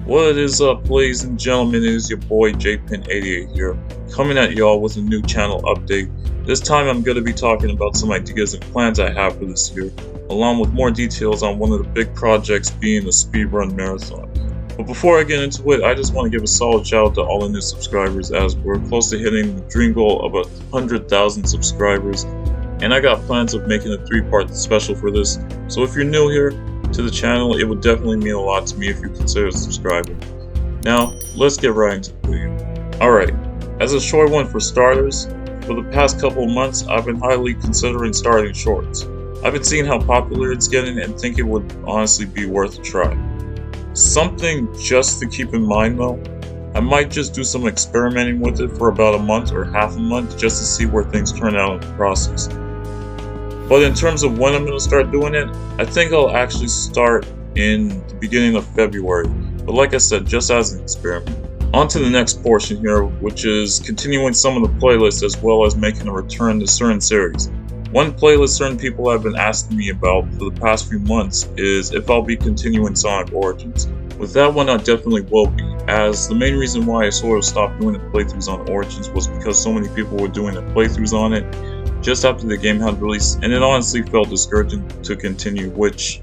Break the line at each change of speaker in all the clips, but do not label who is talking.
What is up, ladies and gentlemen? It is your boy JPin88 here, coming at y'all with a new channel update. This time I'm going to be talking about some ideas and plans I have for this year, along with more details on one of the big projects being the speedrun marathon. But before I get into it, I just want to give a solid shout out to all the new subscribers, as we're close to hitting the dream goal of 100,000 subscribers, and I got plans of making a 3-part special for this. So if you're new here to the channel, it would definitely mean a lot to me if you consider subscribing. Now, let's get right into the video. Alright, as a short one for starters, for the past couple of months, I've been highly considering starting shorts. I've been seeing how popular it's getting and think it would honestly be worth a try. Something just to keep in mind though, I might just do some experimenting with it for about a month or half a month just to see where things turn out in the process. But in terms of when I'm going to start doing it, I think I'll actually start in the beginning of February. But like I said, just as an experiment. On to the next portion here, which is continuing some of the playlists as well as making a return to certain series. One playlist certain people have been asking me about for the past few months is if I'll be continuing Sonic Origins. With that one, I definitely will be, as the main reason why I sort of stopped doing the playthroughs on Origins was because so many people were doing the playthroughs on it just after the game had released, and it honestly felt discouraging to continue, which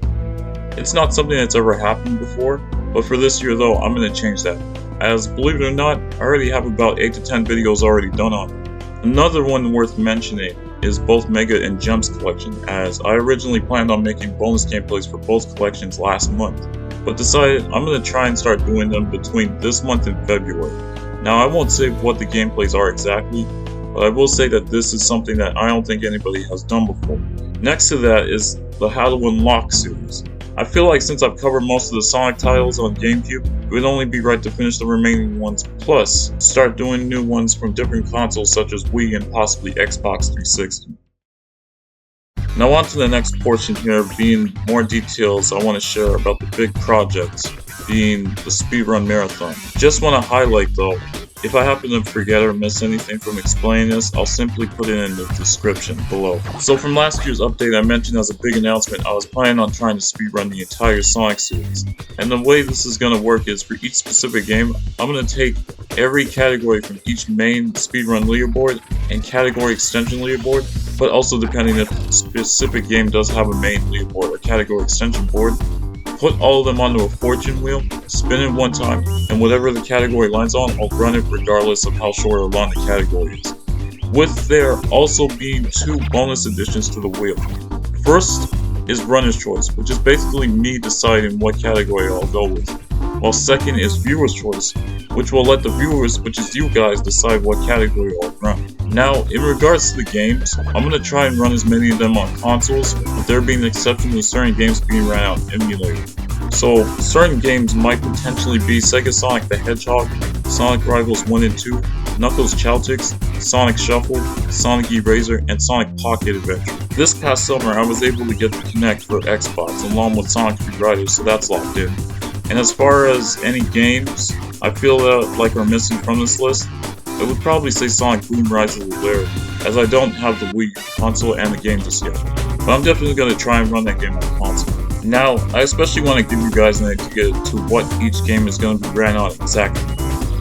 it's not something that's ever happened before. But for this year though, I'm going to change that, as believe it or not, I already have about 8 to 10 videos already done on it. Another one worth mentioning is both Mega and Gems collection, as I originally planned on making bonus gameplays for both collections last month, but decided I'm going to try and start doing them between this month and February. Now I won't say what the gameplays are exactly, but I will say that this is something that I don't think anybody has done before. Next to that is the How to Unlock series. I feel like since I've covered most of the Sonic titles on GameCube, it would only be right to finish the remaining ones, plus start doing new ones from different consoles such as Wii and possibly Xbox 360. Now on to the next portion here, being more details I want to share about the big projects, being the speedrun marathon. Just want to highlight though, if I happen to forget or miss anything from explaining this, I'll simply put it in the description below. So from last year's update, I mentioned as a big announcement I was planning on trying to speedrun the entire Sonic series. And the way this is going to work is for each specific game, I'm going to take every category from each main speedrun leaderboard and category extension leaderboard, but also depending if the specific game does have a main leaderboard or category extension board, put all of them onto a fortune wheel, spin it one time, and whatever the category lands on, I'll run it regardless of how short or long the category is. With there also being 2 bonus additions to the wheel. First is Runner's Choice, which is basically me deciding what category I'll go with. While second is Viewer's Choice, which will let the viewers, which is you guys, decide what category I'll run. Now, in regards to the games, I'm going to try and run as many of them on consoles, with there being an exception to certain games being ran out in emulator. So, certain games might potentially be Sega Sonic the Hedgehog, Sonic Rivals 1 and 2, Knuckles Chowtix, Sonic Shuffle, Sonic Eraser, and Sonic Pocket Adventure. This past summer, I was able to get the Kinect for Xbox, along with Sonic Free Riders, so that's locked in. And as far as any games I feel like are missing from this list, I would probably say Sonic Boom Rises of Rarity, as I don't have the Wii console and the game just yet. But I'm definitely going to try and run that game on console. Now, I especially want to give you guys an idea to what each game is going to be ran on exactly.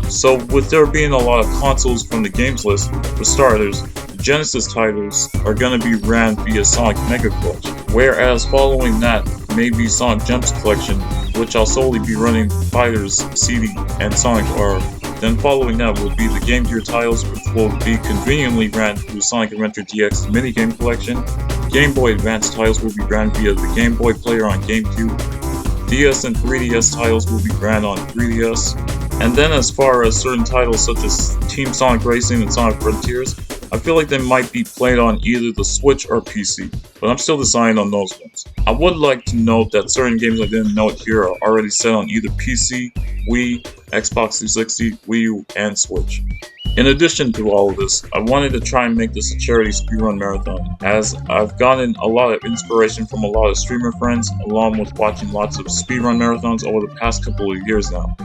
So with there being a lot of consoles from the games list, for starters, the Genesis titles are going to be ran via Sonic Mega Collection, whereas following that may be Sonic Gems Collection, which I'll solely be running Fighters, CD, and Sonic R. Then following that will be the Game Gear titles, which will be conveniently ran through Sonic Adventure DX Minigame Collection. Game Boy Advance titles will be ran via the Game Boy Player on GameCube. DS and 3DS titles will be ran on 3DS. And then as far as certain titles such as Team Sonic Racing and Sonic Frontiers, I feel like they might be played on either the Switch or PC, but I'm still deciding on those ones. I would like to note that certain games I didn't note here are already set on either PC, Wii, Xbox 360, Wii U, and Switch. In addition to all of this, I wanted to try and make this a charity speedrun marathon, as I've gotten a lot of inspiration from a lot of streamer friends, along with watching lots of speedrun marathons over the past couple of years now.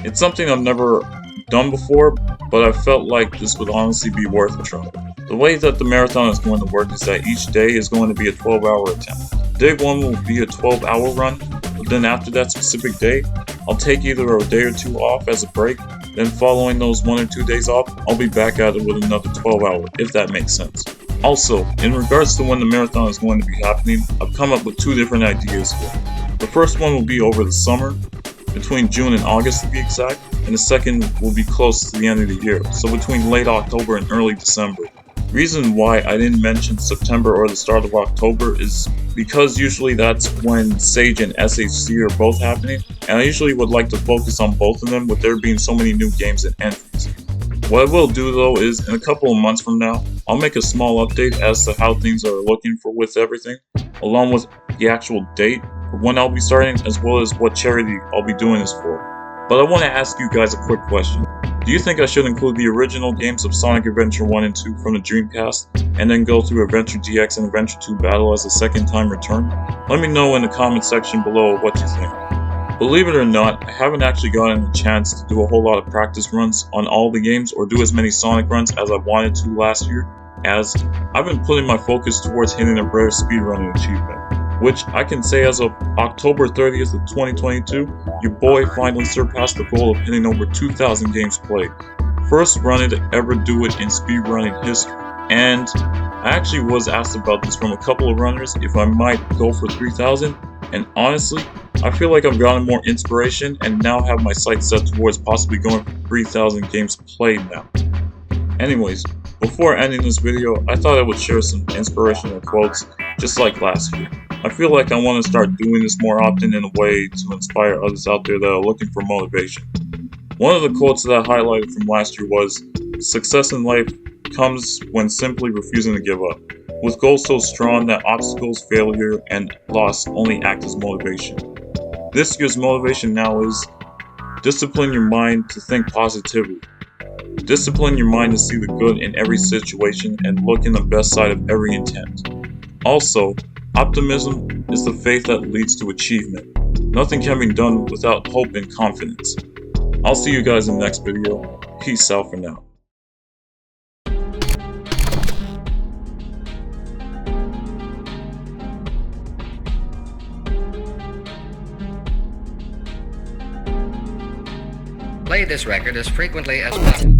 It's something I've never done before, but I felt like this would honestly be worth a try. The way that the marathon is going to work is that each day is going to be a 12-hour attempt. Day 1 will be a 12-hour run, but then after that specific day, I'll take either a day or 2 off as a break. Then following those 1 or 2 days off, I'll be back at it with another 12 hour, if that makes sense. Also, in regards to when the marathon is going to be happening, I've come up with 2 different ideas here. The first one will be over the summer, between June and August to be exact, and the second will be close to the end of the year, so between late October and early December. Reason why I didn't mention September or the start of October is because usually that's when Sage and SHC are both happening, and I usually would like to focus on both of them with there being so many new games and entries. What I will do though is, in a couple of months from now, I'll make a small update as to how things are looking with everything, along with the actual date of when I'll be starting, as well as what charity I'll be doing this for. But I want to ask you guys a quick question. Do you think I should include the original games of Sonic Adventure 1 and 2 from the Dreamcast, and then go through Adventure GX and Adventure 2 Battle as a second time return? Let me know in the comment section below what you think. Believe it or not, I haven't actually gotten a chance to do a whole lot of practice runs on all the games or do as many Sonic runs as I wanted to last year, as I've been putting my focus towards hitting a rare speedrunning achievement, which I can say as of October 30th of 2022, your boy finally surpassed the goal of hitting over 2,000 games played. First runner to ever do it in speedrunning history. And I actually was asked about this from a couple of runners if I might go for 3,000, and honestly, I feel like I've gotten more inspiration and now have my sights set towards possibly going for 3,000 games played now. Anyways, before ending this video, I thought I would share some inspirational quotes just like last year. I feel like I want to start doing this more often in a way to inspire others out there that are looking for motivation. One of the quotes that I highlighted from last year was, "Success in life comes when simply refusing to give up, with goals so strong that obstacles, failure, and loss only act as motivation." This year's motivation now is, discipline your mind to think positively. Discipline your mind to see the good in every situation and look in the best side of every intent. Also, optimism is the faith that leads to achievement. Nothing can be done without hope and confidence. I'll see you guys in the next video. Peace out for now.
Play this record as frequently as possible.